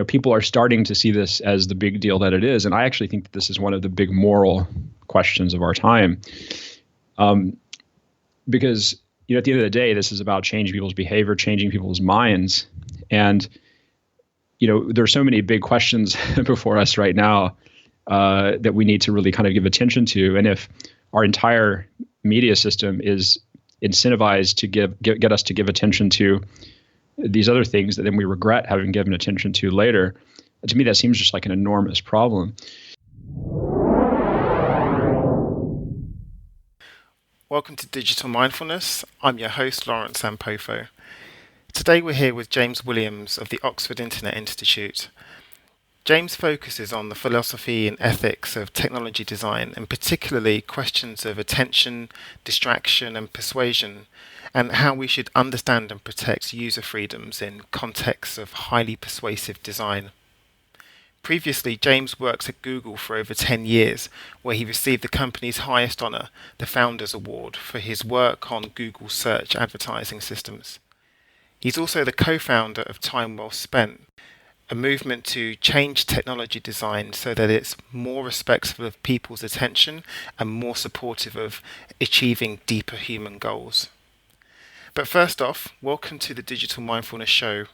people are starting to see this as the big deal that it is. And I actually think that this is one of the big moral questions of our time. Because, at the end of the day, this is about changing people's behavior, changing people's minds. And, there's so many big questions before us right now that we need to really kind of give attention to. And if our entire media system is incentivized to get us to give attention to these other things that then we regret having given attention to later, to me, that seems just like an enormous problem. Welcome to Digital Mindfulness. I'm your host, Lawrence Sampofo. Today we're here with James Williams of the Oxford Internet Institute. James focuses on the philosophy and ethics of technology design, and particularly questions of attention, distraction and persuasion, and how we should understand and protect user freedoms in contexts of highly persuasive design. Previously, James worked at Google for over 10 years, where he received the company's highest honor, the Founders Award, for his work on Google search advertising systems. He's also the co-founder of Time Well Spent, a movement to change technology design so that it's more respectful of people's attention and more supportive of achieving deeper human goals. But first off, welcome to the Digital Mindfulness Show,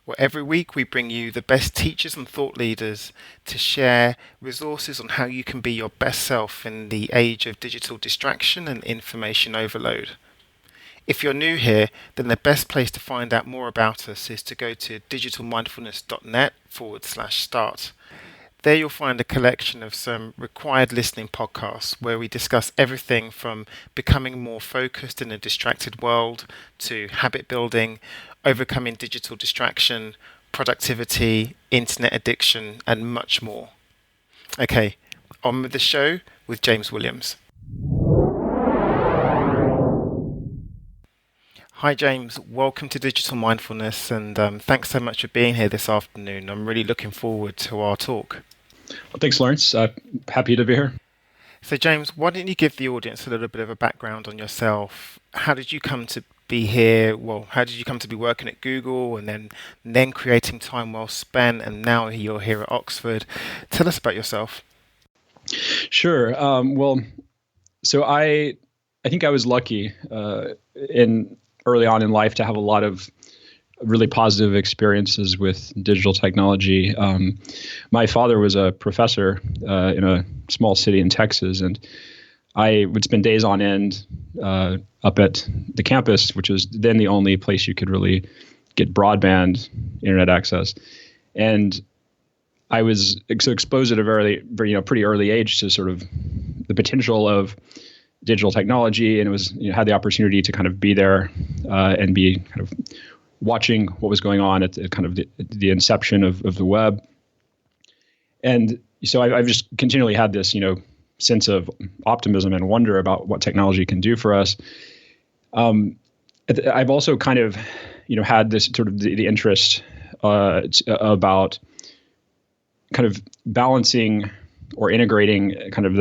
where every week we bring you the best teachers and thought leaders to share resources on how you can be your best self in the age of digital distraction and information overload. If you're new here, then the best place to find out more about us is to go to digitalmindfulness.net/start. There you'll find a collection of some required listening podcasts where we discuss everything from becoming more focused in a distracted world to habit building, overcoming digital distraction, productivity, internet addiction, and much more. Okay, on with the show with James Williams. Hi James, welcome to Digital Mindfulness, and thanks so much for being here this afternoon. I'm really looking forward to our talk. Well, thanks, Lawrence. Happy to be here. So James, why don't you give the audience a little bit of a background on yourself? How did you come to be here? Well, how did you come to be working at Google and then creating Time Well Spent, and now you're here at Oxford? Tell us about yourself. Sure. So I think I was lucky early on in life to have a lot of really positive experiences with digital technology. My father was a professor in a small city in Texas, and I would spend days on end up at the campus, which was then the only place you could really get broadband internet access. And I was exposed at a very pretty early age to sort of the potential of digital technology, and it was had the opportunity to kind of be there and be kind of watching what was going on at the inception of the web. And so I've just continually had this sense of optimism and wonder about what technology can do for us. I've also kind of had this sort of the interest about kind of balancing or integrating kind of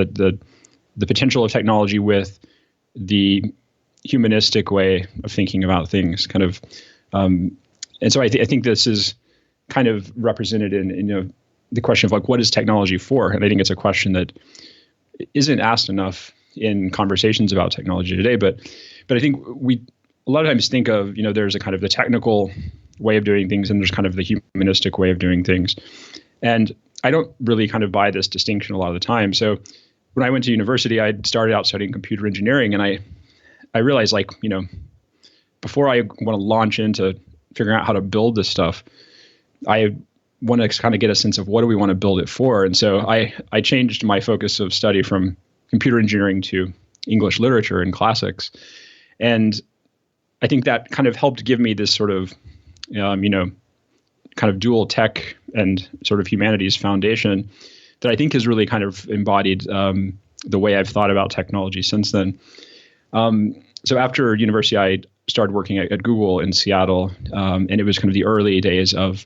the potential of technology with the humanistic way of thinking about things, kind of, and so I think this is kind of represented in the question of like, what is technology for? And I think it's a question that isn't asked enough in conversations about technology today. But I think we a lot of times think of there's a kind of the technical way of doing things, and there's kind of the humanistic way of doing things, and I don't really kind of buy this distinction a lot of the time. So when I went to university, I started out studying computer engineering, and I realized before I want to launch into figuring out how to build this stuff, I want to kind of get a sense of what do we want to build it for. And so I changed my focus of study from computer engineering to English literature and classics. And I think that kind of helped give me this sort of, kind of dual tech and sort of humanities foundation that I think has really kind of embodied the way I've thought about technology since then. So after university, I started working at Google in Seattle, and it was kind of the early days of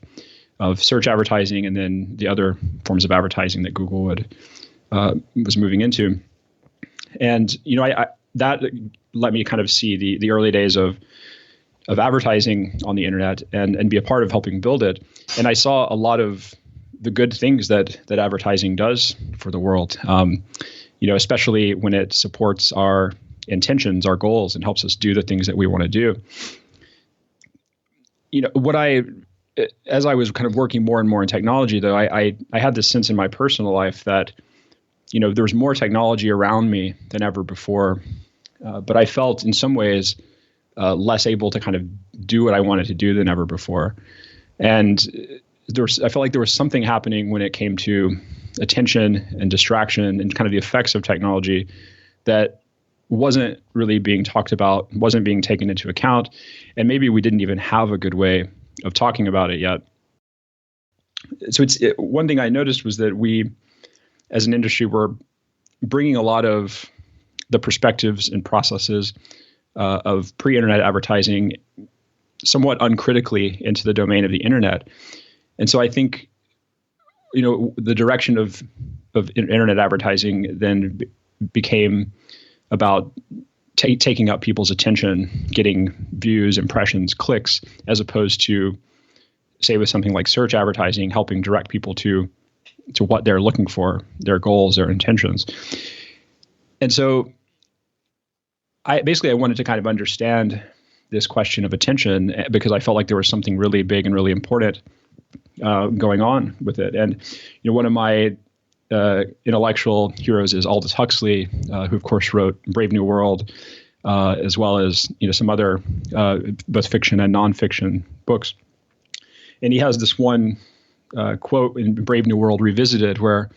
search advertising and then the other forms of advertising that Google was moving into. And that let me kind of see the early days of of advertising on the internet and be a part of helping build it. And I saw a lot of the good things that advertising does for the world, especially when it supports our intentions, our goals, and helps us do the things that we want to do. As I was kind of working more and more in technology, though, I had this sense in my personal life that, there was more technology around me than ever before, but I felt in some ways less able to kind of do what I wanted to do than ever before. And I felt like there was something happening when it came to attention and distraction and kind of the effects of technology that wasn't really being talked about, wasn't being taken into account, and maybe we didn't even have a good way of talking about it yet. So one thing I noticed was that we, as an industry, were bringing a lot of the perspectives and processes of pre-internet advertising somewhat uncritically into the domain of the internet. And so I think, the direction of internet advertising then became about taking up people's attention, getting views, impressions, clicks, as opposed to, say, with something like search advertising, helping direct people to what they're looking for, their goals, their intentions. And so I wanted to kind of understand this question of attention because I felt like there was something really big and really important going on with it. And, one of my intellectual heroes is Aldous Huxley, who of course wrote Brave New World, as well as some other both fiction and nonfiction books. And he has this one quote in Brave New World Revisited where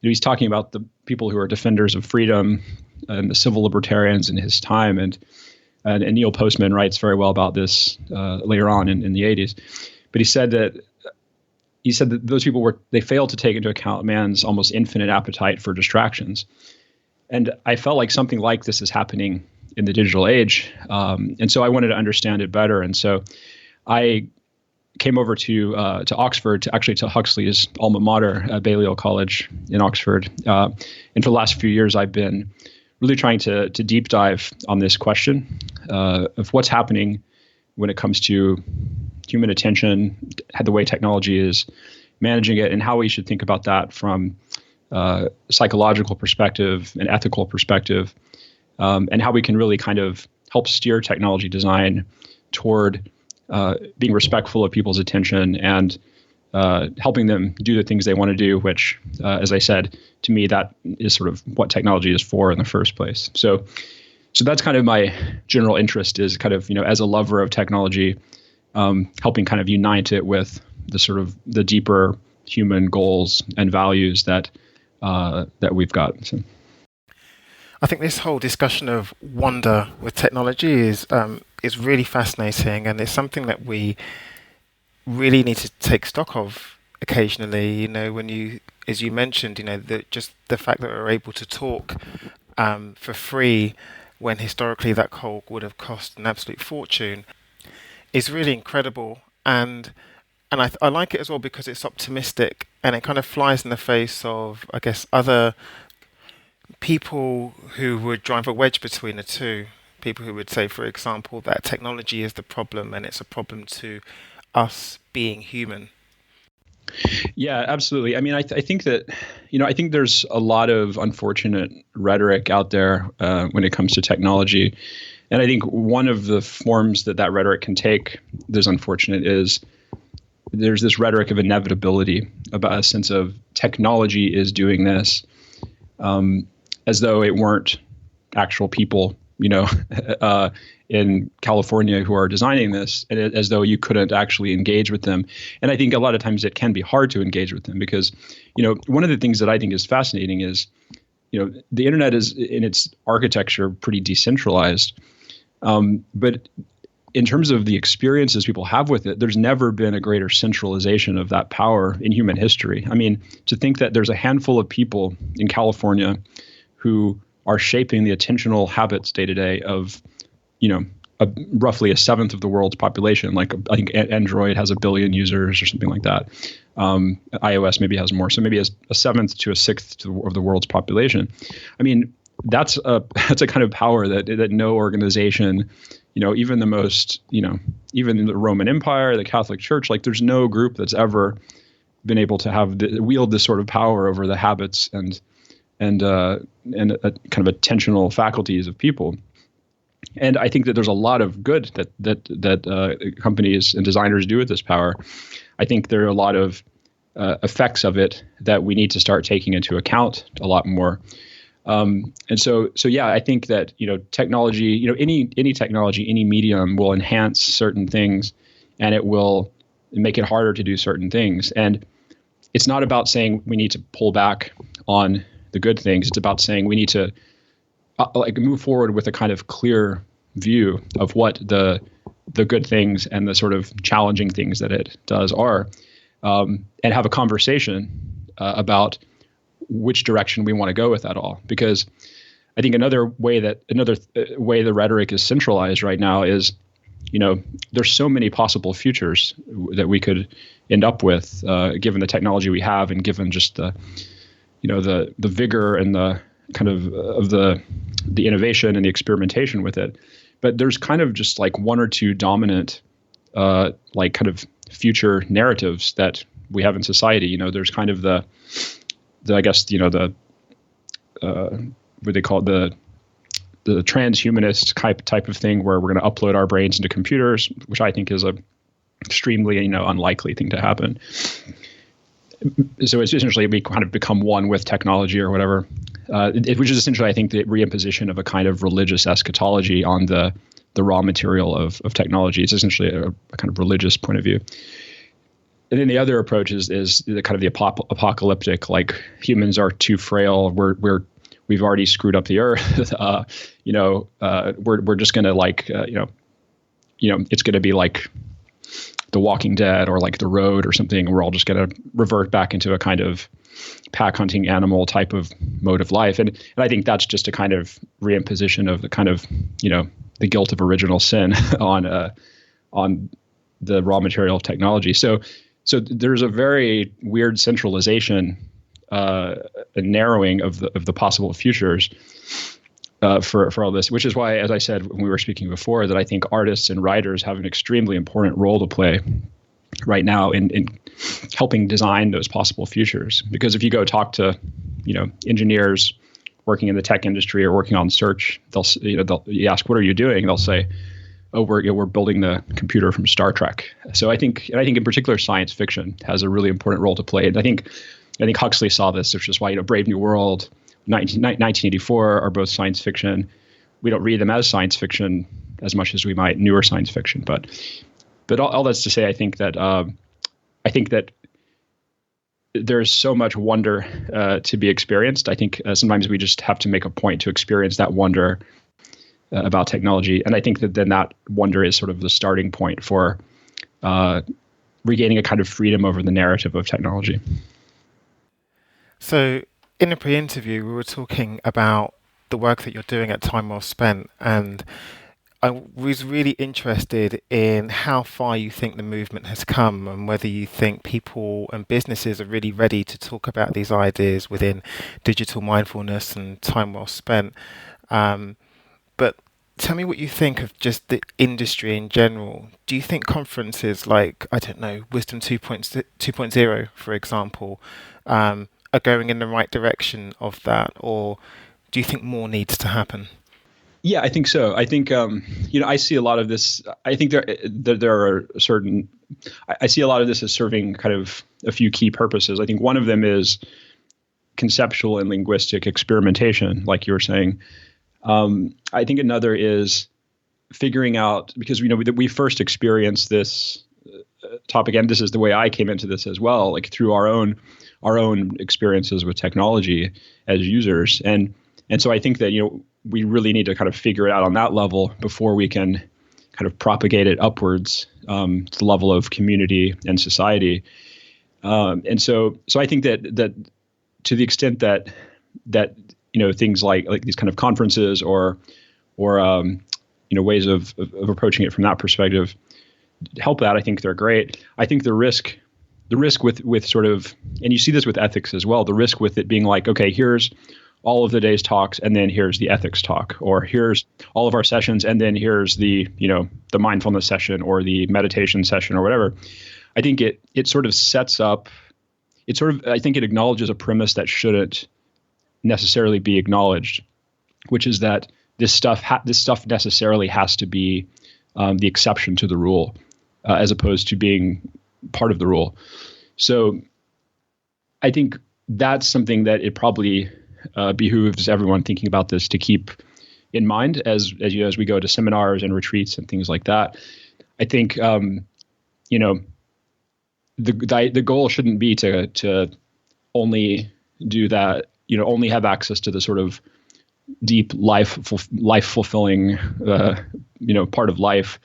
he's talking about the people who are defenders of freedom and the civil libertarians in his time. And Neil Postman writes very well about this later on in the 80s. But he said that those people they failed to take into account man's almost infinite appetite for distractions. And I felt like something like this is happening in the digital age. And so I wanted to understand it better. And so I came over to Oxford, to Huxley's alma mater, Balliol College in Oxford. And for the last few years, I've been really trying to deep dive on this question of what's happening when it comes to human attention, the way technology is managing it, and how we should think about that from a psychological perspective, an ethical perspective, and how we can really kind of help steer technology design toward being respectful of people's attention and helping them do the things they want to do, which, as I said, to me, that is sort of what technology is for in the first place. So that's kind of my general interest, is kind of, as a lover of technology, helping kind of unite it with the sort of the deeper human goals and values that we've got. So. I think this whole discussion of wonder with technology is really fascinating, and it's something that we really need to take stock of occasionally. When as you mentioned, just the fact that we're able to talk for free when historically that call would have cost an absolute fortune is really incredible. And I like it as well because it's optimistic and it kind of flies in the face of, I guess, other people who would drive a wedge between the two. People who would say, for example, that technology is the problem and it's a problem to us being human. Yeah, absolutely. I mean, I think that, I think there's a lot of unfortunate rhetoric out there when it comes to technology. And I think one of the forms that rhetoric can take that's unfortunate is there's this rhetoric of inevitability, about a sense of technology is doing this, as though it weren't actual people, in California who are designing this, and as though you couldn't actually engage with them. And I think a lot of times it can be hard to engage with them because, one of the things that I think is fascinating is, the internet is in its architecture pretty decentralized. But in terms of the experiences people have with it, there's never been a greater centralization of that power in human history. I mean, to think that there's a handful of people in California who are shaping the attentional habits day to day of, roughly a seventh of the world's population. Like I think Android has 1 billion users or something like that. iOS maybe has more. So maybe a seventh to a sixth of the world's population. I mean, that's a kind of power that no organization even the most, even in the Roman Empire, the Catholic Church, like there's no group that's ever been able to wield this sort of power over the habits and kind of attentional faculties of people. And I think that there's a lot of good that companies and designers do with this power. I think there are a lot of effects of it that we need to start taking into account a lot more. And so yeah, I think that technology, any technology, any medium will enhance certain things, and it will make it harder to do certain things. And it's not about saying we need to pull back on the good things. It's about saying we need to move forward with a kind of clear view of what the good things and the sort of challenging things that it does are, and have a conversation about which direction we want to go with that all. Because I think another way the rhetoric is centralized right now is, there's so many possible futures that we could end up with, given the technology we have and given just the vigor and the kind of the innovation and the experimentation with it. But there's kind of just like one or two dominant kind of future narratives that we have in society. There's kind of the I guess what they call it, the transhumanist type of thing, where we're going to upload our brains into computers, which I think is a extremely unlikely thing to happen. So it's essentially we kind of become one with technology or whatever, which is essentially, I think, the reimposition of a kind of religious eschatology on the raw material of technology. It's essentially a kind of religious point of view. And then the other approach is the kind of the apocalyptic, like humans are too frail. We've already screwed up the earth. We're just going to it's going to be like The Walking Dead or like The Road or something. We're all just going to revert back into a kind of pack hunting animal type of mode of life. And I think that's just a kind of reimposition of the kind of, the guilt of original sin on the raw material of technology. So there's a very weird centralization, a narrowing of the possible futures for all this, which is why, as I said when we were speaking before, that I think artists and writers have an extremely important role to play right now in helping design those possible futures. Because if you go talk to, engineers working in the tech industry or working on search, you ask, what are you doing? They'll say, oh, we're building the computer from Star Trek. So I think in particular, science fiction has a really important role to play. And I think Huxley saw this, which is why, Brave New World, 1984 are both science fiction. We don't read them as science fiction as much as we might newer science fiction. But all that's to say, I think that there's so much wonder to be experienced. I think sometimes we just have to make a point to experience that wonder about technology. And I think that then that wonder is sort of the starting point for regaining a kind of freedom over the narrative of technology. So in a pre-interview, we were talking about the work that you're doing at Time Well Spent, and I was really interested in how far you think the movement has come and whether you think people and businesses are really ready to talk about these ideas within digital mindfulness and time well spent. But tell me what you think of just the industry in general. Do you think conferences like, Wisdom 2.0, for example, are going in the right direction of that? Or do you think more needs to happen? Yeah, I think so. I think, I see a lot of this. I think there are certain, I see a lot of this as serving kind of a few key purposes. I think one of them is conceptual and linguistic experimentation, like you were saying. I think another is figuring out, because we first experienced this topic, and this is the way I came into this as well, like through our own experiences with technology as users, and so I think that we really need to kind of figure it out on that level before we can kind of propagate it upwards to the level of community and society, and so I think that to the extent that things like these kind of conferences or ways of approaching it from that perspective help that. I think they're great. I think the risk with sort of, and you see this with ethics as well, the risk with it being like, okay, here's all of the day's talks, and then here's the ethics talk, or here's all of our sessions, and then here's the the mindfulness session or the meditation session or whatever. I think it sort of sets up. I think it acknowledges a premise that shouldn't necessarily be acknowledged, which is that this stuff necessarily has to be the exception to the rule, as opposed to being part of the rule. So I think that's something that it probably behooves everyone thinking about this to keep in mind as we go to seminars and retreats and things like that. I think the goal shouldn't be to only do that, only have access to the sort of deep life fulfilling part of life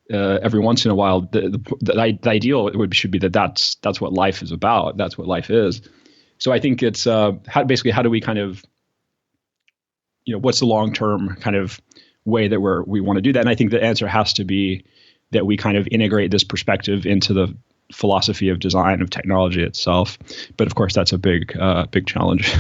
every once in a while. The ideal should be that's what life is about. That's what life is. So I think it's how do we kind of, what's the long-term kind of way that we want to do that? And I think the answer has to be that we kind of integrate this perspective into the philosophy of design of technology itself. But of course, that's a big challenge.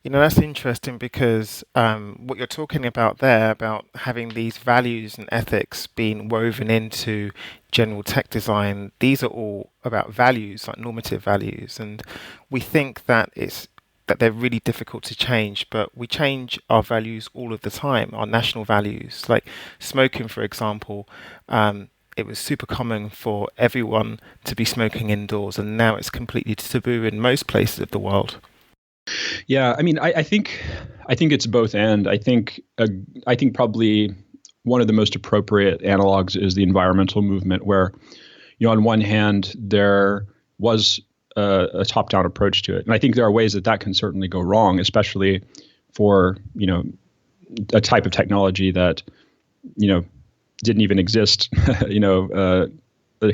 That's interesting because what you're talking about there, about having these values and ethics being woven into general tech design, these are all about values, like normative values. And we think that they're really difficult to change, but we change our values all of the time, our national values. Like smoking, for example, it was super common for everyone to be smoking indoors, and now it's completely taboo in most places of the world. Yeah, I mean, I think it's both and. I think probably one of the most appropriate analogs is the environmental movement, where on one hand there was a top-down approach to it, and I think there are ways that can certainly go wrong, especially for a type of technology that didn't even exist a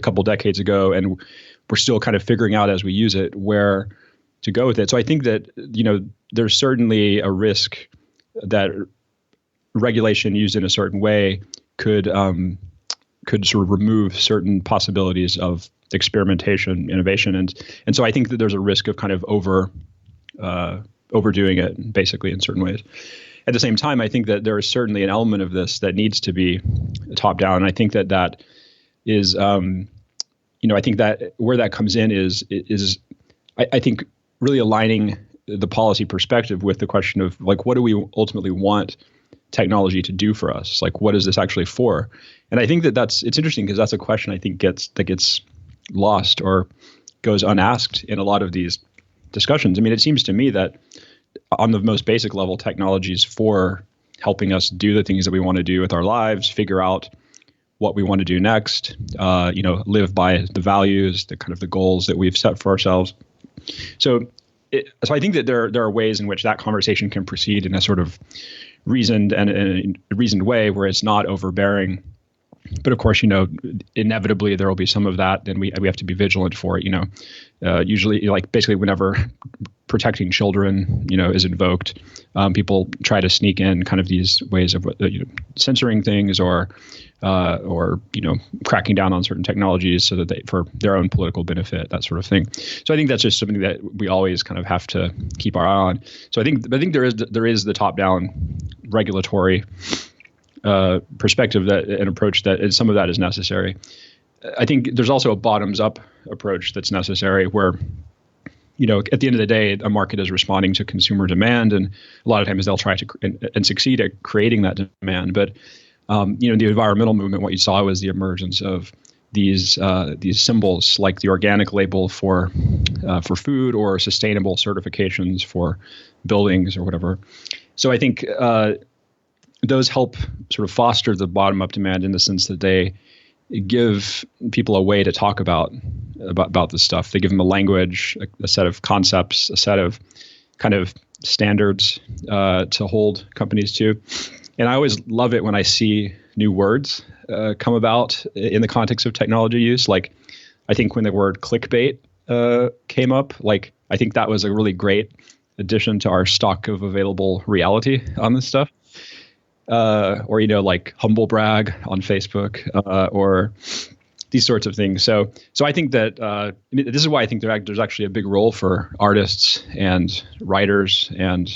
couple decades ago, and we're still kind of figuring out as we use it where to go with it. So I think that there's certainly a risk that regulation used in a certain way could sort of remove certain possibilities of experimentation, innovation, and so I think that there's a risk of kind of overdoing it basically in certain ways. At the same time, I think that there is certainly an element of this that needs to be top down, and I think that is I think that where that comes in is I think really aligning the policy perspective with the question of like, what do we ultimately want technology to do for us? Like, what is this actually for? And I think it's interesting because that's a question I think gets lost or goes unasked in a lot of these discussions. I mean, it seems to me that on the most basic level, technology is for helping us do the things that we want to do with our lives, figure out what we want to do next, live by the values, the kind of the goals that we've set for ourselves. So I think that there are ways in which that conversation can proceed in a sort of reasoned way where it's not overbearing. But of course, inevitably there will be some of that, and we have to be vigilant for it. Usually, like basically whenever protecting children, is invoked, people try to sneak in kind of these ways of censoring things or cracking down on certain technologies so that for their own political benefit, that sort of thing. So I think that's just something that we always kind of have to keep our eye on. So I think there is the top-down regulatory perspective, that an approach that, and some of that is necessary. I think there's also a bottoms-up approach that's necessary where, at the end of the day, a market is responding to consumer demand, and a lot of times they'll try to and succeed at creating that demand. But the environmental movement, what you saw was the emergence of these symbols like the organic label for food, or sustainable certifications for buildings or whatever. So I think those help sort of foster the bottom-up demand in the sense that they give people a way to talk about this stuff. They give them a language, a set of concepts, a set of kind of standards to hold companies to. And I always love it when I see new words come about in the context of technology use. Like, I think when the word clickbait came up, like, I think that was a really great addition to our stock of available reality on this stuff. Or like humble brag on Facebook, or these sorts of things. So I think that this is why I think there's actually a big role for artists and writers and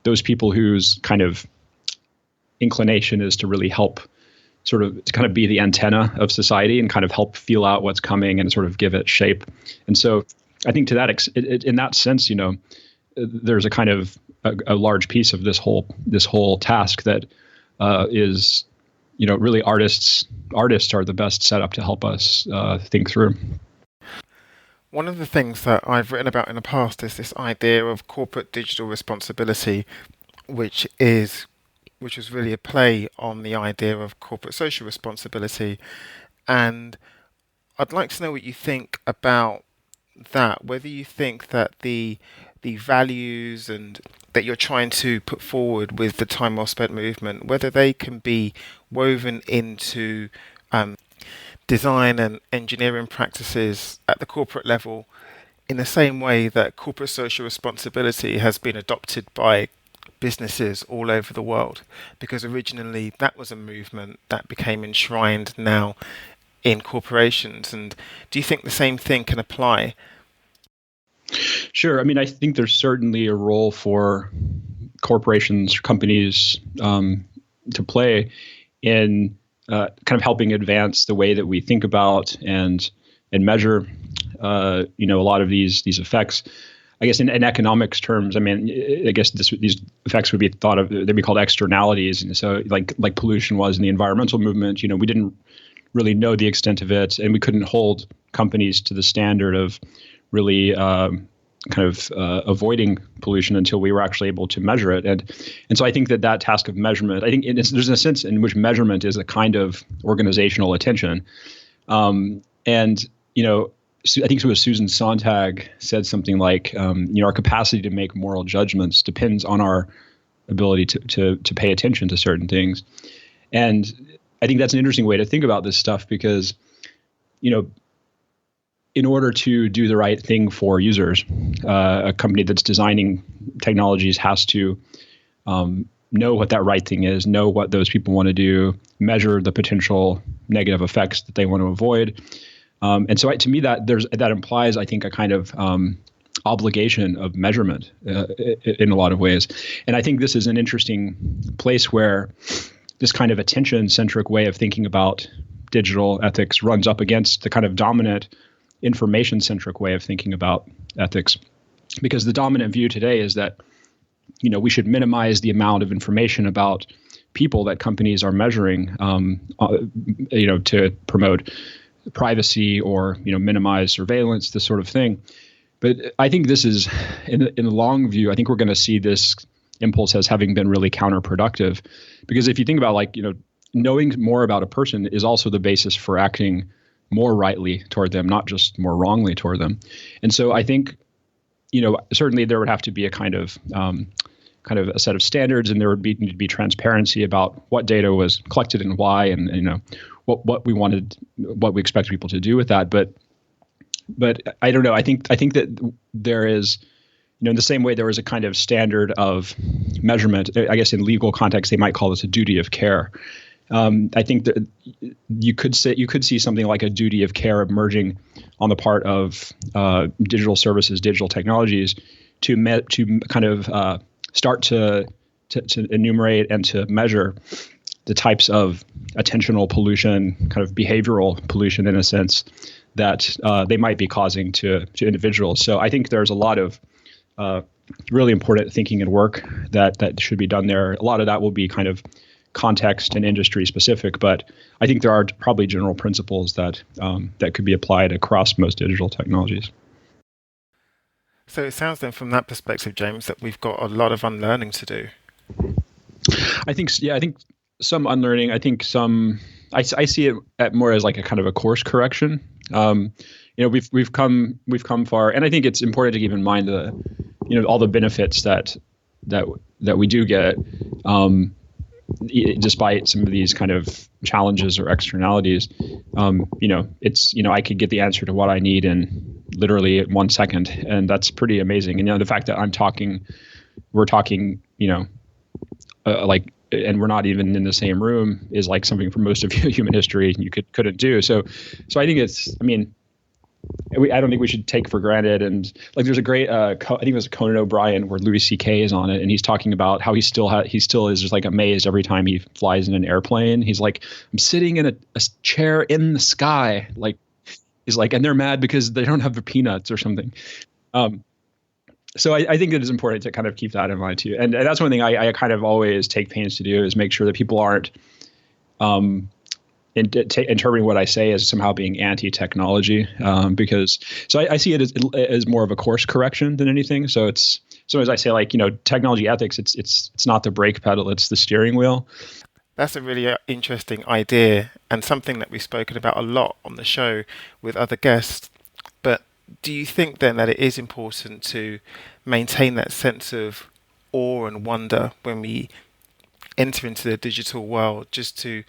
those people whose kind of inclination is to really help sort of to kind of be the antenna of society and kind of help feel out what's coming and sort of give it shape. And so I think to that in that sense, there's a kind of a large piece of this whole task that is, really artists are the best set up to help us think through. One of the things that I've written about in the past is this idea of corporate digital responsibility, which was really a play on the idea of corporate social responsibility. And I'd like to know what you think about that, whether you think that the values and that you're trying to put forward with the time well spent movement, whether they can be woven into design and engineering practices at the corporate level in the same way that corporate social responsibility has been adopted by businesses all over the world, because originally that was a movement that became enshrined now in corporations. And do you think the same thing can apply? Sure. I mean, I think there's certainly a role for corporations, companies to play in kind of helping advance the way that we think about and measure, a lot of these effects. I guess in economics terms, I mean, I guess these effects would be they'd be called externalities. And so like pollution was in the environmental movement, we didn't really know the extent of it, and we couldn't hold companies to the standard of really avoiding pollution until we were actually able to measure it. And so I think that task of measurement, I think there's a sense in which measurement is a kind of organizational attention. I think it was Susan Sontag said something like, our capacity to make moral judgments depends on our ability to pay attention to certain things. And I think that's an interesting way to think about this stuff because, in order to do the right thing for users, a company that's designing technologies has to know what that right thing is, know what those people want to do, measure the potential negative effects that they want to avoid. And so to me, that implies, I think, a kind of obligation of measurement in a lot of ways. And I think this is an interesting place where this kind of attention-centric way of thinking about digital ethics runs up against the kind of dominant information-centric way of thinking about ethics. Because the dominant view today is that, we should minimize the amount of information about people that companies are measuring, to promote privacy or, minimize surveillance, this sort of thing. But I think this is, in the long view, I think we're going to see this impulse as having been really counterproductive. Because if you think about knowing more about a person is also the basis for acting more rightly toward them, not just more wrongly toward them. And so I think, certainly there would have to be a kind of a set of standards, and there would need to be transparency about what data was collected and why, and what we expect people to do with that. But I don't know. I think that there is, in the same way there was a kind of standard of measurement. I guess in legal context they might call this a duty of care. I think that you could see something like a duty of care emerging on the part of digital services, digital technologies, to kind of start to enumerate and to measure the types of attentional pollution, kind of behavioral pollution in a sense, that they might be causing to individuals. So I think there's a lot of really important thinking and work that should be done there. A lot of that will be kind of context and industry specific, but I think there are probably general principles that could be applied across most digital technologies. So it sounds then from that perspective, James, that we've got a lot of unlearning to do. I think some unlearning. I think I see it more as like a kind of a course correction. We've come far, and I think it's important to keep in mind all the benefits that we do get, despite some of these kind of challenges or externalities. I could get the answer to what I need in literally 1 second, and that's pretty amazing. And the fact that we're talking, like and we're not even in the same room is like something for most of human history you couldn't do. So I think I don't think we should take for granted. And like, there's a great, I think it was Conan O'Brien where Louis C.K. is on it, and he's talking about how he still is just like amazed every time he flies in an airplane. He's like, I'm sitting in a chair in the sky. Like, he's like, and they're mad because they don't have the peanuts or something. So I think it is important to kind of keep that in mind too. And that's one thing I kind of always take pains to do, is make sure that people aren't interpreting what I say as somehow being anti-technology, because I see it as more of a course correction than anything. So it's sometimes I say, like, technology ethics, it's not the brake pedal, it's the steering wheel. That's a really interesting idea, and something that we've spoken about a lot on the show with other guests. But do you think then that it is important to maintain that sense of awe and wonder when we enter into the digital world, just to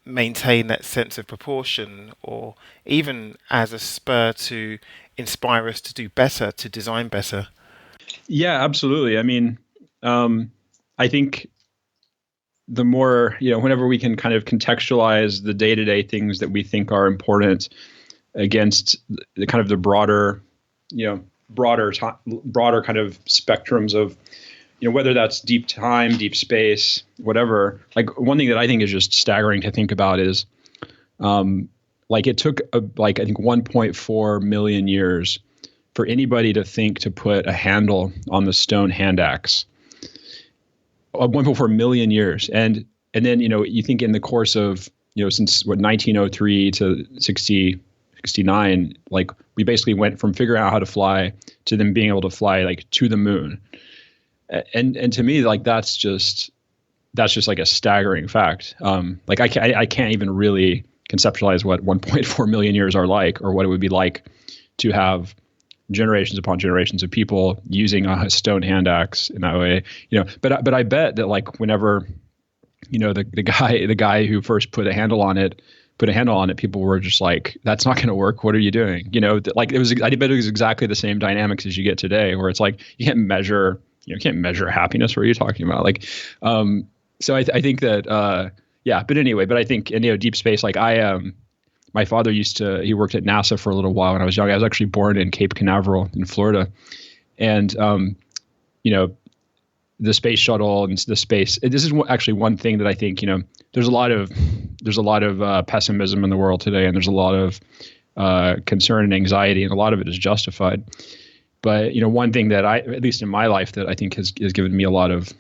maintain that sense of proportion, or even as a spur to inspire us to do better, to design better? Yeah, absolutely. I mean, I think the more, whenever we can kind of contextualize the day-to-day things that we think are important against the kind of the broader kind of spectrums of, whether that's deep time, deep space, whatever. Like, one thing that I think is just staggering to think about is, like, it took I think 1.4 million years for anybody to think to put a handle on the stone hand axe. 1.4 million years, and then you think in the course of since 1903 to 69, like, we basically went from figuring out how to fly to them being able to fly, like, to the moon. And to me, like, that's just like a staggering fact. Like, I can't even really conceptualize what 1.4 million years are like, or what it would be like to have generations upon generations of people using a stone hand axe in that way. But I bet that, like, whenever the guy who first put a handle on it, people were just like, that's not going to work. What are you doing? Like, I bet it was exactly the same dynamics as you get today, where it's like, you can't measure happiness. What are you talking about? Like, so I think that, yeah, but anyway, but I think in, deep space, like, my father he worked at NASA for a little while when I was young. I was actually born in Cape Canaveral in Florida. And, the space shuttle and the space, this is actually one thing that I think, there's a lot of pessimism in the world today, and there's a lot of concern and anxiety, and a lot of it is justified. But, one thing that at least in my life, that I think has given me a lot of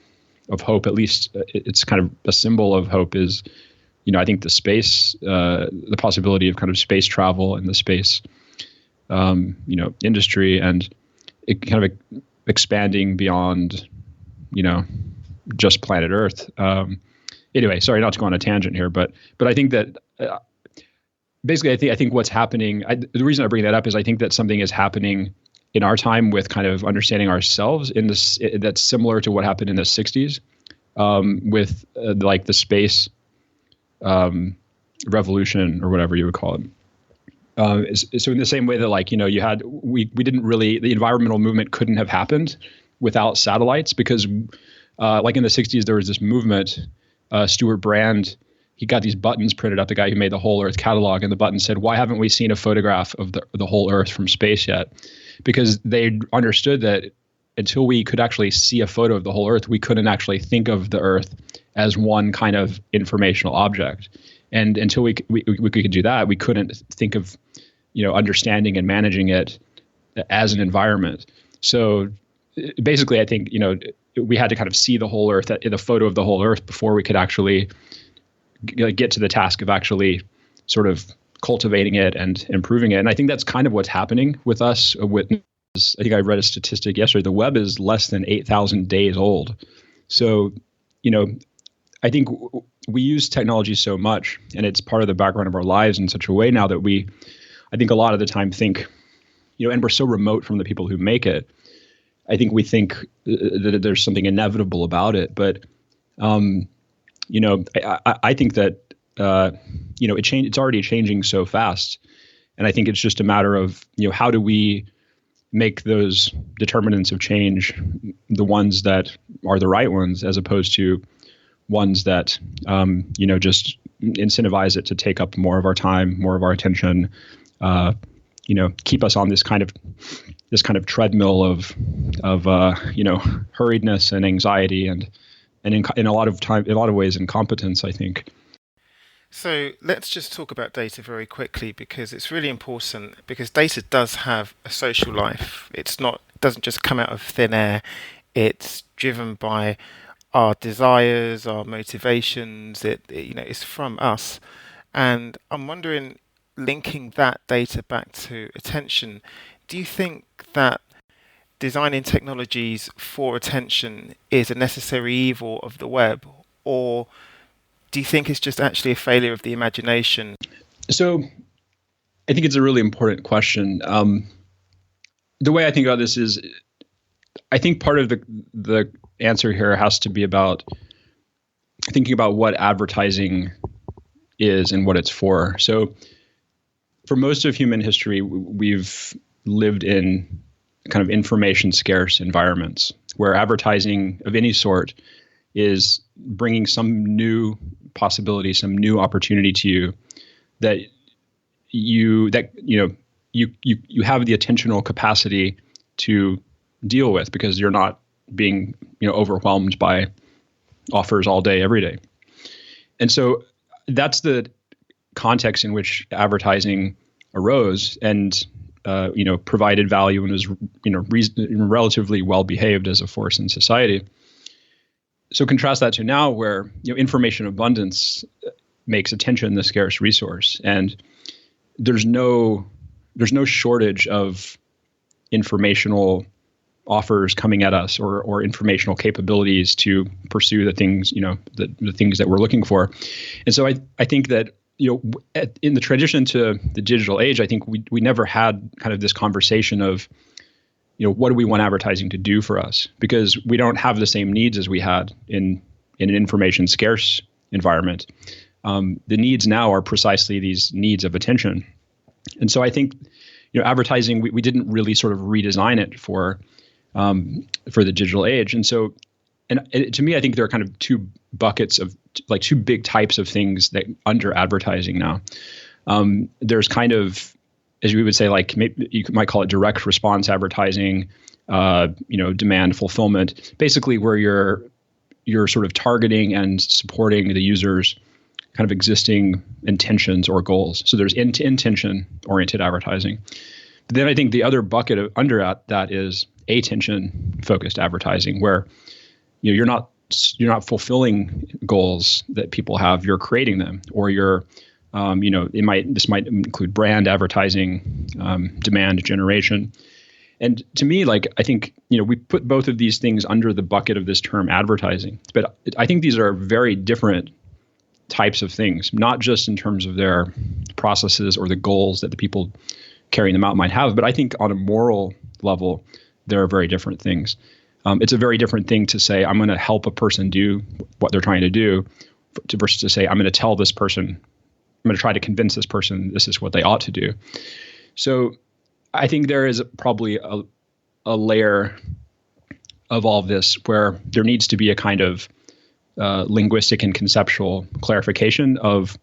hope, at least it's kind of a symbol of hope, is, I think the space, the possibility of kind of space travel and the space, industry, and it kind of expanding beyond, just planet Earth. Anyway, sorry not to go on a tangent here, but I think that basically, I think what's happening, the reason I bring that up is I think that something is happening in our time with kind of understanding ourselves in this, that's similar to what happened in the 60s, with like the space revolution, or whatever you would call it. So in the same way that, like, we didn't really, the environmental movement couldn't have happened without satellites, because like in the 60s, there was this movement, Stuart Brand, he got these buttons printed up, the guy who made the whole Earth catalog, and the button said, why haven't we seen a photograph of the whole Earth from space yet? Because they understood that until we could actually see a photo of the whole Earth, we couldn't actually think of the Earth as one kind of informational object. And until we could do that, we couldn't think of, understanding and managing it as an environment. So basically, I think, we had to kind of see the whole Earth, the photo of the whole Earth, before we could actually get to the task of actually sort of cultivating it and improving it. And I think that's kind of what's happening with us. I think I read a statistic yesterday. The web is less than 8,000 days old. So, I think we use technology so much, and it's part of the background of our lives in such a way now that I think a lot of the time think, and we're so remote from the people who make it. I think we think that there's something inevitable about it. But, I think that, it's already changing so fast. And I think it's just a matter of, how do we make those determinants of change the ones that are the right ones, as opposed to ones that just incentivize it to take up more of our time, more of our attention, keep us on this kind of treadmill of hurriedness and anxiety and in a lot of ways incompetence, I think. So let's just talk about data very quickly, because it's really important, because data does have a social life. It doesn't just come out of thin air. It's driven by our desires, our motivations. It's from us. And I'm wondering, linking that data back to attention, do you think that designing technologies for attention is a necessary evil of the web, or do you think it's just actually a failure of the imagination? So I think it's a really important question. The way I think about this is, I think part of the answer here has to be about thinking about what advertising is and what it's for. So for most of human history, we've lived in kind of information scarce environments where advertising of any sort is bringing some new possibility, some new opportunity to you that you have the attentional capacity to deal with, because you're not being overwhelmed by offers all day, every day. And so that's the context in which advertising arose and provided value and was relatively well behaved as a force in society. So contrast that to now, where information abundance makes attention the scarce resource, and there's no shortage of informational offers coming at us or informational capabilities to pursue the things the things that we're looking for. And so I think that in the transition to the digital age, I think we never had kind of this conversation of what do we want advertising to do for us? Because we don't have the same needs as we had in an information scarce environment. The needs now are precisely these needs of attention. And so I think, advertising, we didn't really sort of redesign it for the digital age. And so, to me, I think there are kind of two buckets of two big types of things that under advertising now. There's kind of, as we would say, maybe you might call it direct response advertising, demand fulfillment, basically where you're sort of targeting and supporting the user's kind of existing intentions or goals. So there's intention-oriented advertising. But then I think the other bucket under that is attention-focused advertising, where you're not fulfilling goals that people have. You're creating them, or you're this might include brand advertising, demand generation. And to me, I think, we put both of these things under the bucket of this term advertising. But I think these are very different types of things, not just in terms of their processes or the goals that the people carrying them out might have, but I think on a moral level, there are very different things. It's a very different thing to say, I'm going to help a person do what they're trying to do, versus to say, I'm going to tell this person, I'm going to try to convince this person this is what they ought to do. So I think there is probably a layer of all of this where there needs to be a kind of linguistic and conceptual clarification of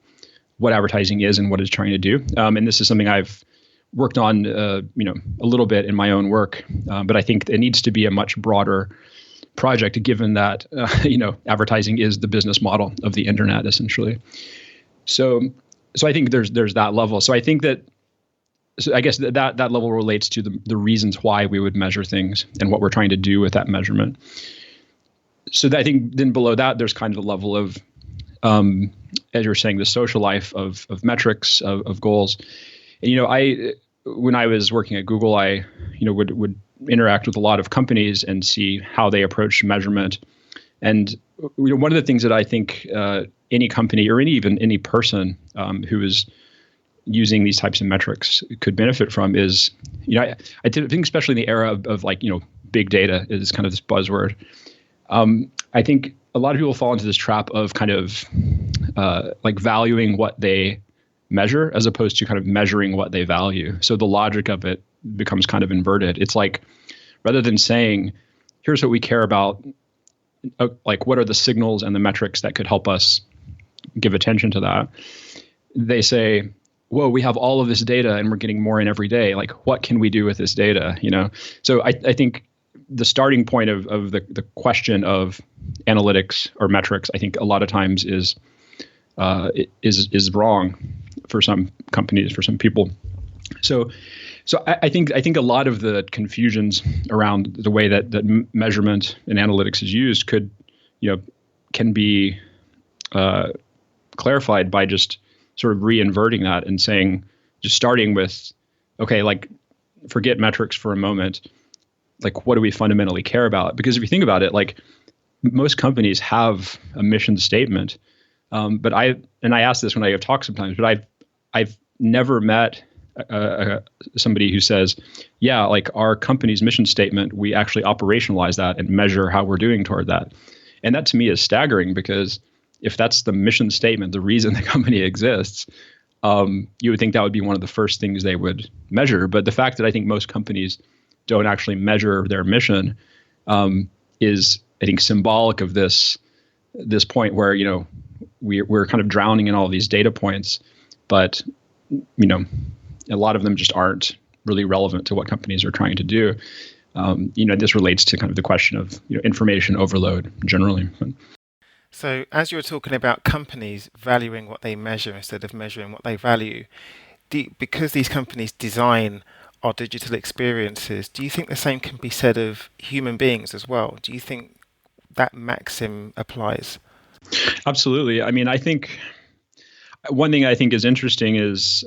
what advertising is and what it's trying to do. And this is something I've worked on, a little bit in my own work, but I think it needs to be a much broader project, given that, advertising is the business model of the internet, essentially. So I think there's that level. So I think that, so I guess that level relates to the reasons why we would measure things and what we're trying to do with that measurement. So I think then below that, there's kind of a level of, as you're saying, the social life of metrics, of goals. And, when I was working at Google, I, would interact with a lot of companies and see how they approach measurement. And one of the things that I think any company or any person who is using these types of metrics could benefit from is, I think especially in the era of big data is kind of this buzzword. I think a lot of people fall into this trap of kind of valuing what they measure as opposed to kind of measuring what they value. So the logic of it becomes kind of inverted. It's like, rather than saying, here's what we care about like what are the signals and the metrics that could help us give attention to that? They say, whoa, we have all of this data and we're getting more in every day. Like, what can we do with this data? So I think the starting point of the question of analytics or metrics, I think a lot of times is wrong for some companies, for some people. So I think a lot of the confusions around the way that measurement and analytics is used can be clarified by just sort of reinverting that and saying, just starting with, okay, like forget metrics for a moment. Like, what do we fundamentally care about? Because if you think about it, like most companies have a mission statement. But I ask this when I give talks sometimes, but I've never met somebody who says, yeah, like our company's mission statement, we actually operationalize that and measure how we're doing toward that. And that to me is staggering, because if that's the mission statement, the reason the company exists, you would think that would be one of the first things they would measure. But the fact that I think most companies don't actually measure their mission is, I think, symbolic of this point where, we're kind of drowning in all these data points, but, a lot of them just aren't really relevant to what companies are trying to do. This relates to kind of the question of information overload generally. So as you were talking about companies valuing what they measure instead of measuring what they value, because these companies design our digital experiences, do you think the same can be said of human beings as well? Do you think that maxim applies? Absolutely. I mean, I think one thing I think is interesting is,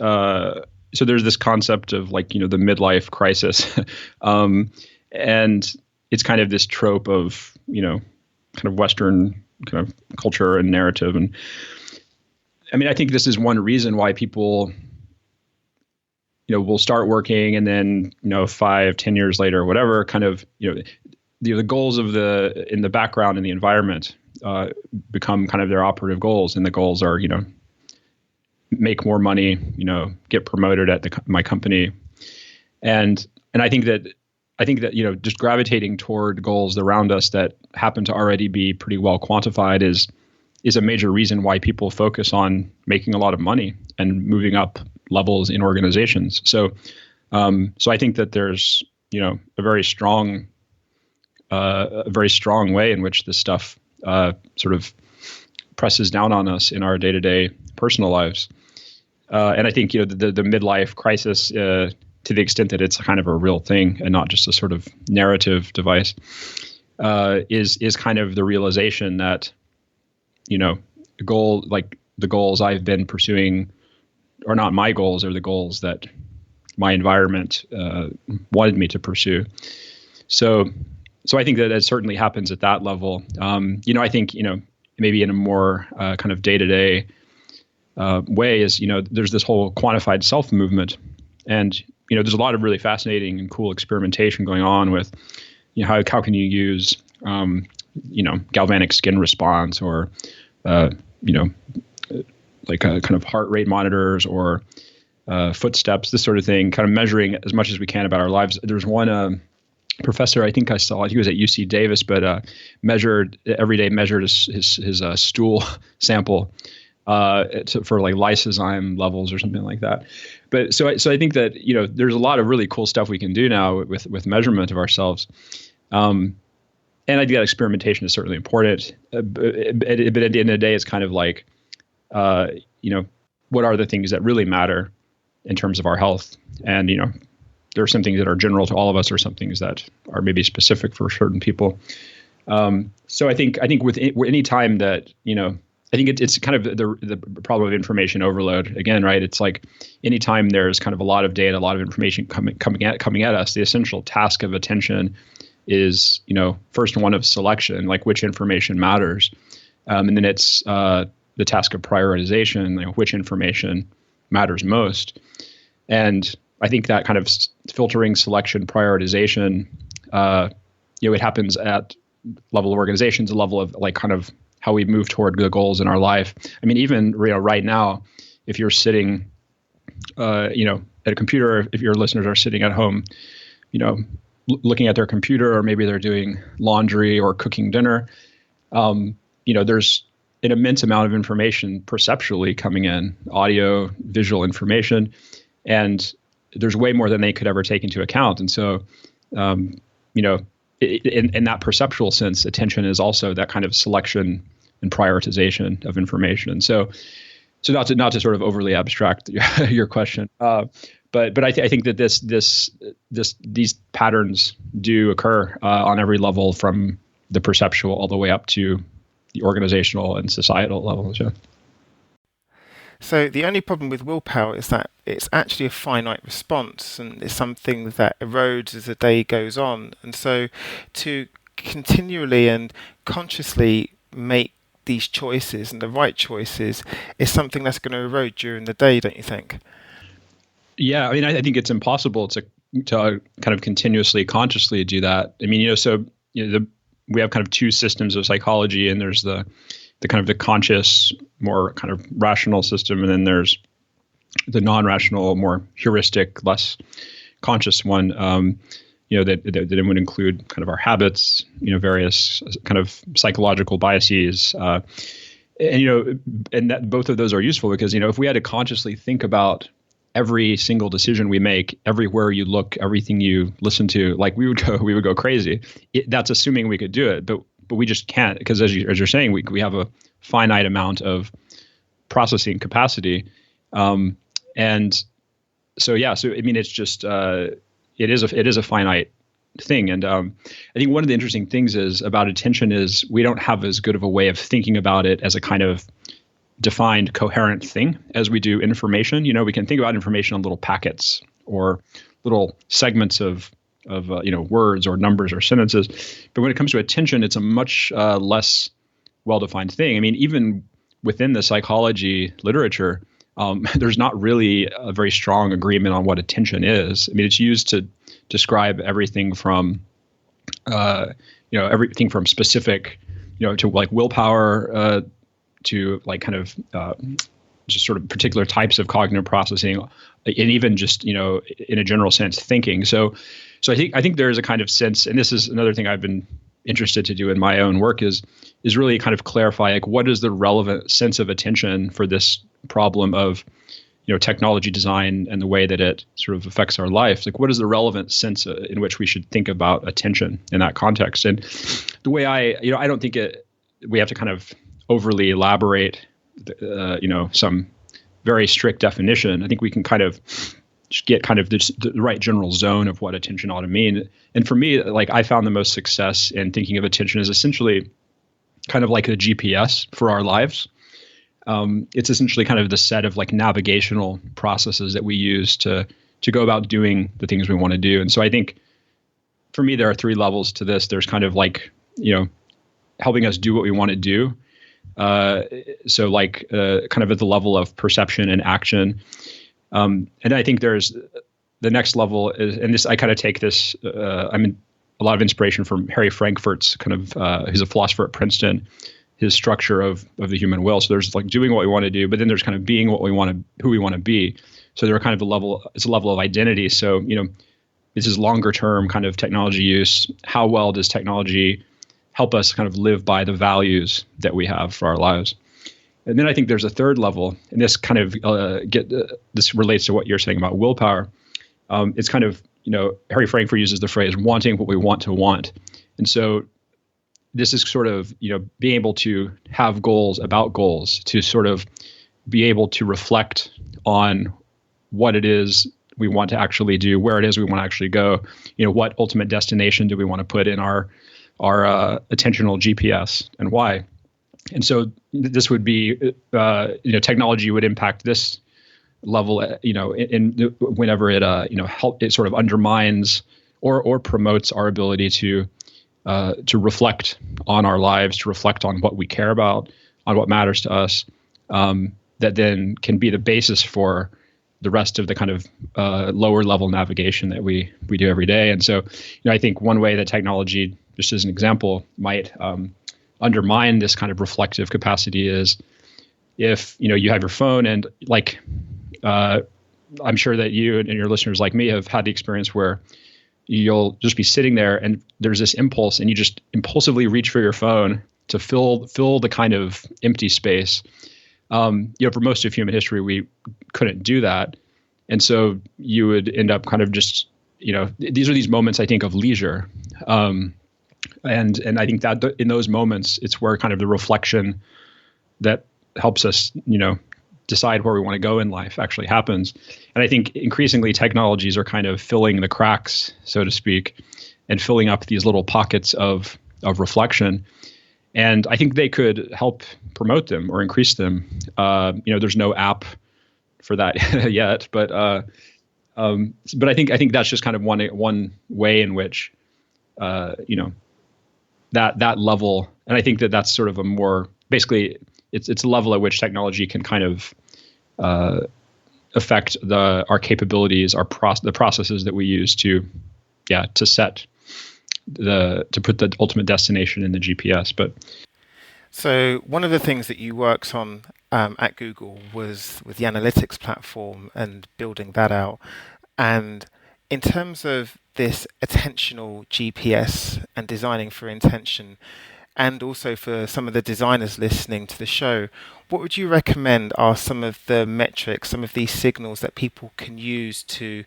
so there's this concept of like, the midlife crisis. And it's kind of this trope of, kind of Western kind of culture and narrative. And I mean, I think this is one reason why people, will start working and then, 5-10 years later, or whatever, kind of, the goals in the background in the environment become kind of their operative goals. And the goals are, make more money, get promoted at my company. And I think that, just gravitating toward goals around us that happen to already be pretty well quantified is a major reason why people focus on making a lot of money and moving up levels in organizations. So I think that there's, a very strong way in which this stuff sort of presses down on us in our day-to-day personal lives. And I think, the midlife crisis, to the extent that it's kind of a real thing and not just a sort of narrative device, is kind of the realization that, the goals I've been pursuing are not my goals, are the goals that my environment wanted me to pursue. So I think that it certainly happens at that level. I think, maybe in a more kind of day-to-day way is, there's this whole quantified self movement. And, there's a lot of really fascinating and cool experimentation going on with, how can you use, galvanic skin response or, like a kind of heart rate monitors or footsteps, this sort of thing, kind of measuring as much as we can about our lives. There's one professor I think I saw, he was at UC Davis, but every day measured his stool sample for like lysozyme levels or something like that. But so I think that, there's a lot of really cool stuff we can do now with measurement of ourselves. And I think that experimentation is certainly important. But at the end of the day, it's kind of like, what are the things that really matter in terms of our health? And, there are some things that are general to all of us, or some things that are maybe specific for certain people. So I think with any time that, I think it's kind of the problem of information overload again, right? It's like anytime there's kind of a lot of data, a lot of information coming at us, the essential task of attention is, first one of selection, like which information matters. And then it's the task of prioritization, which information matters most. And I think that kind of filtering, selection, prioritization, it happens at level of organizations, a level of like kind of how we move toward the goals in our life. I mean, even right now, if you're sitting, at a computer, if your listeners are sitting at home, looking at their computer, or maybe they're doing laundry or cooking dinner, There's an immense amount of information perceptually coming in, audio, visual information, and there's way more than they could ever take into account. And so, in that perceptual sense, attention is also that kind of selection and prioritization of information. And so not to sort of overly abstract your question, but I think that these patterns do occur on every level, from the perceptual all the way up to the organizational and societal levels. Yeah. So the only problem with willpower is that it's actually a finite response, and it's something that erodes as the day goes on. And so to continually and consciously make these choices and the right choices is something that's going to erode during the day, don't you think? Yeah, I mean, I think it's impossible to kind of continuously, consciously do that. I mean, we have kind of two systems of psychology, and there's the kind of the conscious, more kind of rational system, and then there's the non-rational, more heuristic, less conscious one. That would include kind of our habits, various kind of psychological biases, and that both of those are useful because if we had to consciously think about every single decision we make, everywhere you look, everything you listen to, like we would go crazy. That's assuming we could do it, but we just can't, because as you're saying, we have a finite amount of processing capacity, and so I mean, it's just it is a finite thing, and I think one of the interesting things about attention is we don't have as good of a way of thinking about it as a kind of defined, coherent thing as we do information. We can think about information on little packets or little segments of words or numbers or sentences. But when it comes to attention, it's a much less well-defined thing. I mean, even within the psychology literature, there's not really a very strong agreement on what attention is. I mean, it's used to describe everything from, everything from specific, to like willpower, to like kind of just sort of particular types of cognitive processing, and even just in a general sense, thinking. So I think there is a kind of sense, and this is another thing I've been interested to do in my own work is really kind of clarify, like, what is the relevant sense of attention for this problem of technology design and the way that it sort of affects our life. Like, what is the relevant sense in which we should think about attention in that context? And the way I don't think we have to kind of overly elaborate, some very strict definition. I think we can kind of just get kind of the right general zone of what attention ought to mean. And for me, like, I found the most success in thinking of attention as essentially kind of like a GPS for our lives. It's essentially kind of the set of like navigational processes that we use to go about doing the things we want to do. And so I think for me, there are three levels to this. There's kind of like, helping us do what we want to do. So like kind of at the level of perception and action. And I think there's the next level is, and this, I kind of take this, a lot of inspiration from Harry Frankfurt's kind of, he's a philosopher at Princeton, his structure of the human will. So there's like doing what we want to do, but then there's kind of being what we want to, who we want to be. So there are kind of it's a level of identity. So, this is longer term kind of technology use. How well does technology help us kind of live by the values that we have for our lives? And then I think there's a third level, and this kind of this relates to what you're saying about willpower. It's kind of, Harry Frankfurt uses the phrase wanting what we want to want. And so this is sort of, being able to have goals about goals, to sort of be able to reflect on what it is we want to actually do, where it is we want to actually go, what ultimate destination do we want to put in our attentional GPS and why. And so this would be, technology would impact this level, in whenever it, it sort of undermines or promotes our ability to reflect on our lives, to reflect on what we care about, on what matters to us, that then can be the basis for the rest of the kind of lower level navigation that we do every day. And so, I think one way that technology, just as an example, might undermine this kind of reflective capacity is if, you have your phone and like, I'm sure that you and your listeners like me have had the experience where you'll just be sitting there and there's this impulse and you just impulsively reach for your phone to fill the kind of empty space. For most of human history, we couldn't do that. And so you would end up kind of just, these are these moments, I think, of leisure. And I think that in those moments, it's where kind of the reflection that helps us, decide where we want to go in life actually happens. And I think increasingly technologies are kind of filling the cracks, so to speak, and filling up these little pockets of reflection. And I think they could help promote them or increase them. There's no app for that yet, but I think that's just kind of one way in which that level, and I think that's sort of a more basically it's a level at which technology can kind of affect our capabilities, the processes that we use to set to put the ultimate destination in the GPS. But so one of the things that you worked on at Google was with the analytics platform and building that out. And in terms of this attentional GPS and designing for intention, and also for some of the designers listening to the show, what would you recommend are some of the metrics, some of these signals that people can use to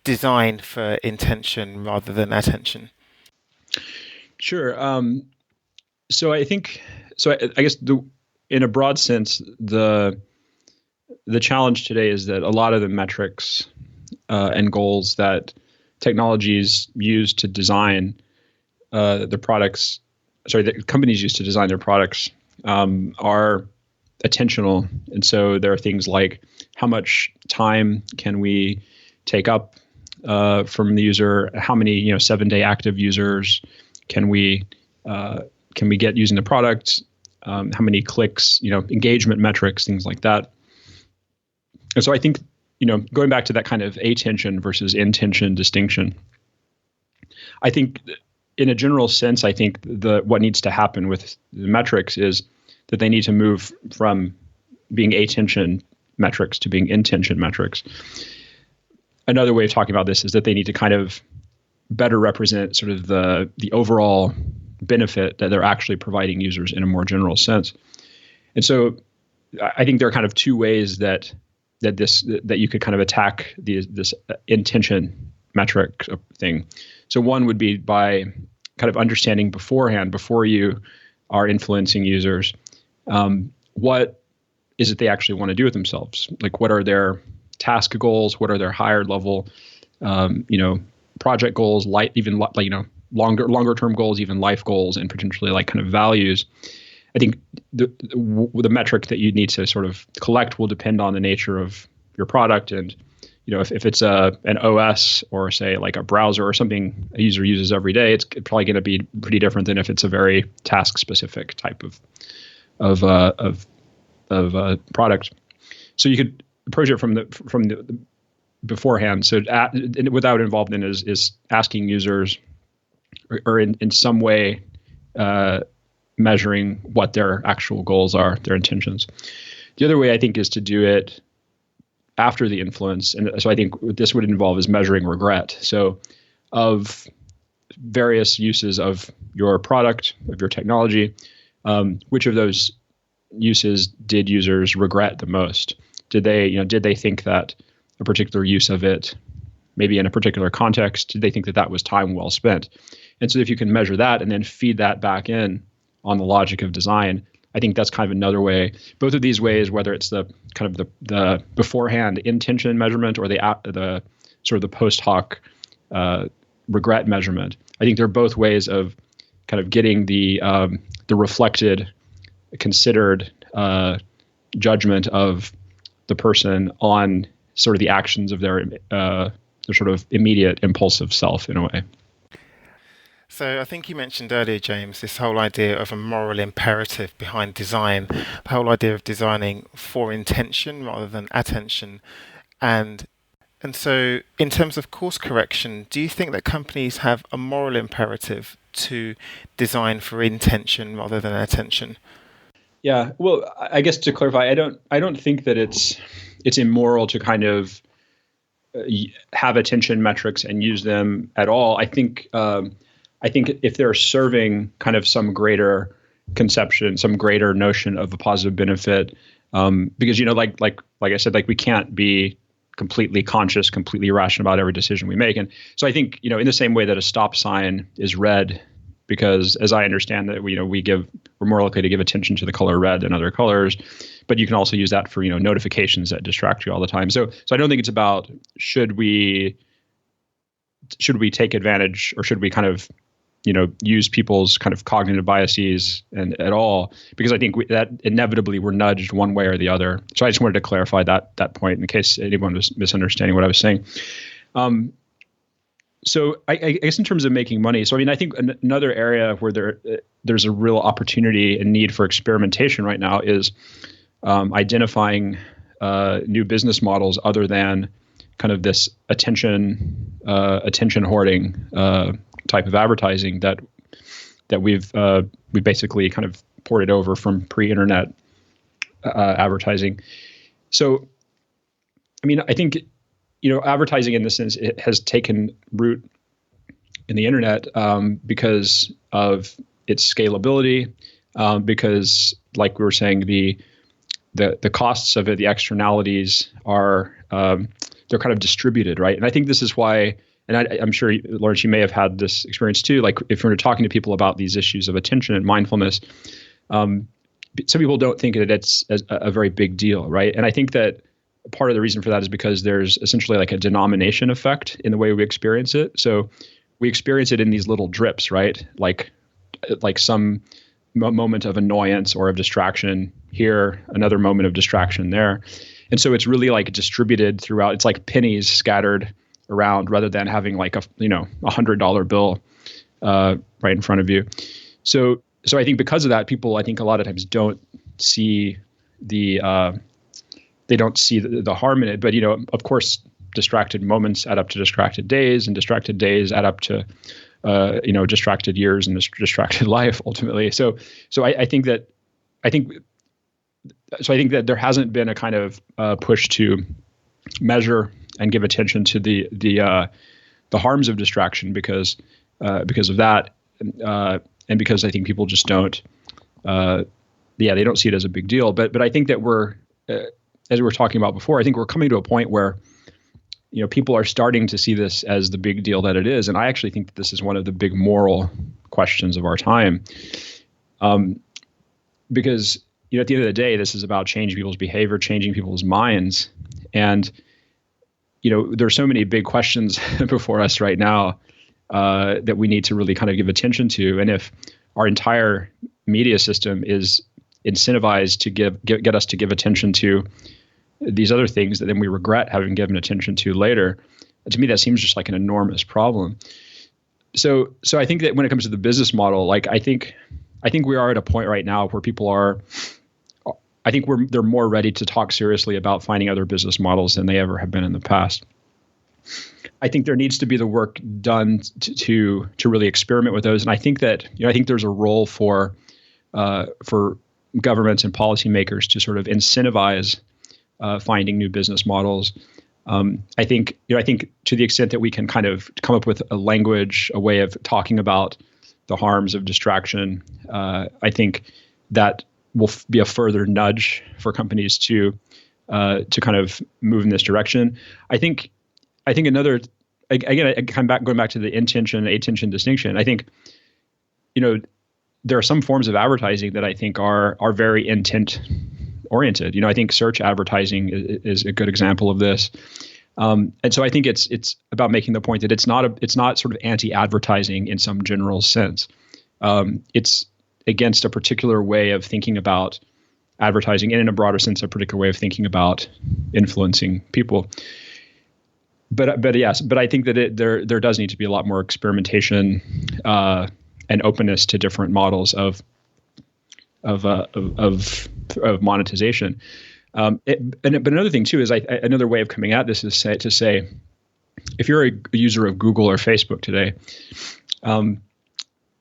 design for intention rather than attention? Sure. So I guess in a broad sense, the challenge today is that a lot of the metrics and goals that technologies use to design the products, that companies use to design their products are attentional. And so there are things like how much time can we take up from the user? How many 7-day active users can we get using the product? How many clicks? Engagement metrics, things like that. And so I think going back to that kind of attention versus intention distinction, I think in a general sense, I think what needs to happen with the metrics is that they need to move from being attention metrics to being intention metrics. Another way of talking about this is that they need to kind of better represent sort of the overall benefit that they're actually providing users in a more general sense. And so I think there are kind of two ways that you could kind of attack this intention metric thing. So one would be by kind of understanding beforehand, before you are influencing users, what is it they actually want to do with themselves? Like, what are their task goals? What are their higher level, project goals, longer term goals, even life goals, and potentially like kind of values. I think the metric that you need to sort of collect will depend on the nature of your product. And, if it's an OS or say like a browser or something a user uses every day, it's probably going to be pretty different than if it's a very task specific type of product. So you could approach it from the beforehand. So without involved in is asking users or in some way measuring what their actual goals are, their intentions. The other way I think is to do it after the influence. And so I think what this would involve is measuring regret. So of various uses of your product, of your technology, which of those uses did users regret the most? Did they think that a particular use of it, maybe in a particular context, did they think that was time well spent? And so if you can measure that and then feed that back in on the logic of design, I think that's kind of another way. Both of these ways, whether it's the kind of the beforehand intention measurement or the sort of the post hoc regret measurement, I think they're both ways of kind of getting the reflected, considered judgment of the person on sort of the actions of their sort of immediate impulsive self in a way. So I think you mentioned earlier, James, this whole idea of a moral imperative behind design, the whole idea of designing for intention rather than attention. And so in terms of course correction, do you think that companies have a moral imperative to design for intention rather than attention? Yeah, well, I guess to clarify, I don't think that it's immoral to kind of have attention metrics and use them at all. I think if they're serving kind of some greater conception, some greater notion of a positive benefit. Because, like I said, like we can't be completely conscious, completely rational about every decision we make. And so I think, in the same way that a stop sign is red, because as I understand that, we're more likely to give attention to the color red than other colors, but you can also use that for, notifications that distract you all the time. So I don't think it's about should we take advantage, or should we kind of, use people's kind of cognitive biases and at all, because I think that inevitably we're nudged one way or the other. So I just wanted to clarify that point in case anyone was misunderstanding what I was saying. So I guess in terms of making money, so I mean, I think another area where there's a real opportunity and need for experimentation right now is identifying new business models other than kind of this attention hoarding type of advertising that we basically kind of ported over from pre-internet advertising. So, I mean, I think advertising in this sense, it has taken root in the internet because of its scalability, because, like we were saying, the costs of it, the externalities are they're kind of distributed, right? And I think this is why. And I'm sure, Lawrence, you may have had this experience too. Like if you're talking to people about these issues of attention and mindfulness, some people don't think that it's a very big deal, right? And I think that part of the reason for that is because there's essentially like a denomination effect in the way we experience it. So we experience it in these little drips, right? Like some moment of annoyance or of distraction here, another moment of distraction there. And so it's really like distributed throughout. It's like pennies scattered around rather than having like a $100 bill right in front of you. So I think because of that, people I think a lot of times don't see the harm in it. But of course, distracted moments add up to distracted days, and distracted days add up to distracted years and distracted life ultimately. So I think that there hasn't been a kind of push to measure and give attention to the harms of distraction because of that, and because I think people just don't, they don't see it as a big deal. But I think that we're, as we were talking about before, I think we're coming to a point where, people are starting to see this as the big deal that it is, and I actually think that this is one of the big moral questions of our time, because at the end of the day, this is about changing people's behavior, changing people's minds, and there's so many big questions before us right now that we need to really kind of give attention to. And if our entire media system is incentivized to get us to give attention to these other things that then we regret having given attention to later, to me that seems just like an enormous problem. So I think that when it comes to the business model, like I think we are at a point right now where people are. I think they're more ready to talk seriously about finding other business models than they ever have been in the past. I think there needs to be the work done to really experiment with those, and I think that I think there's a role for governments and policymakers to sort of incentivize finding new business models. I think to the extent that we can kind of come up with a language, a way of talking about the harms of distraction, I think that will be a further nudge for companies to kind of move in this direction. I think another, again, going back to the intention, attention distinction. I think, there are some forms of advertising that I think are very intent oriented. I think search advertising is a good example of this. And so I think it's about making the point that it's not sort of anti-advertising in some general sense. It's against a particular way of thinking about advertising, and in a broader sense, a particular way of thinking about influencing people. But I think that there does need to be a lot more experimentation and openness to different models of monetization. But another thing too is another way of coming at this is to say, if you're a user of Google or Facebook today,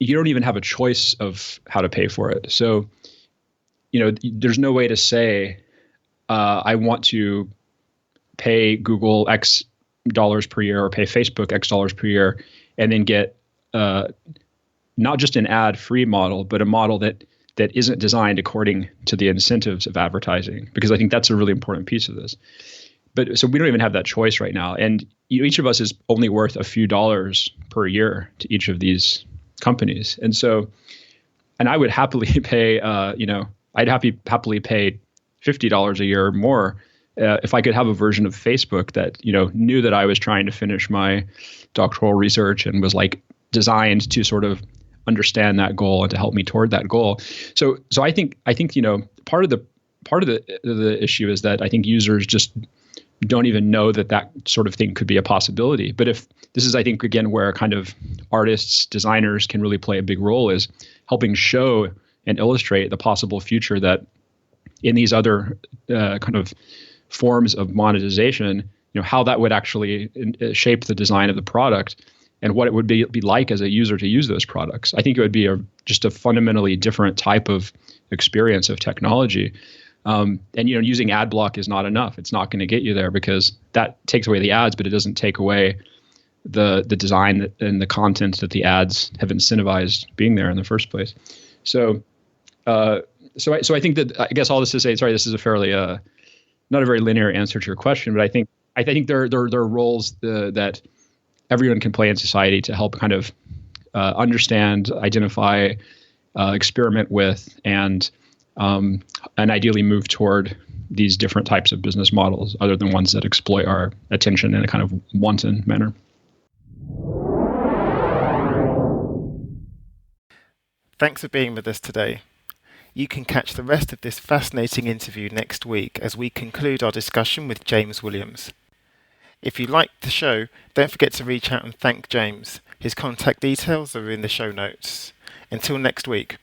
you don't even have a choice of how to pay for it. So, there's no way to say, I want to pay Google X dollars per year or pay Facebook X dollars per year, and then get not just an ad-free model, but a model that that isn't designed according to the incentives of advertising, because I think that's a really important piece of this. But so we don't even have that choice right now. And each of us is only worth a few dollars per year to each of these companies. And I would happily pay, I'd happily pay $50 a year or more if I could have a version of Facebook that, knew that I was trying to finish my doctoral research and was like designed to sort of understand that goal and to help me toward that goal. So I think part of the issue is that I think users just don't even know that sort of thing could be a possibility. But if this is, I think, again, where kind of artists, designers can really play a big role, is helping show and illustrate the possible future that in these other kind of forms of monetization, how that would actually shape the design of the product and what it would be like as a user to use those products. I think it would be just a fundamentally different type of experience of technology. And using ad block is not enough. It's not going to get you there, because that takes away the ads, but it doesn't take away the design and the content that the ads have incentivized being there in the first place. So I think that, I guess all this to say, sorry, this is a fairly not a very linear answer to your question, but I think there are roles that everyone can play in society to help kind of understand, identify, experiment with, and ideally move toward these different types of business models, other than ones that exploit our attention in a kind of wanton manner. Thanks for being with us today. You can catch the rest of this fascinating interview next week as we conclude our discussion with James Williams. If you liked the show, don't forget to reach out and thank James. His contact details are in the show notes. Until next week.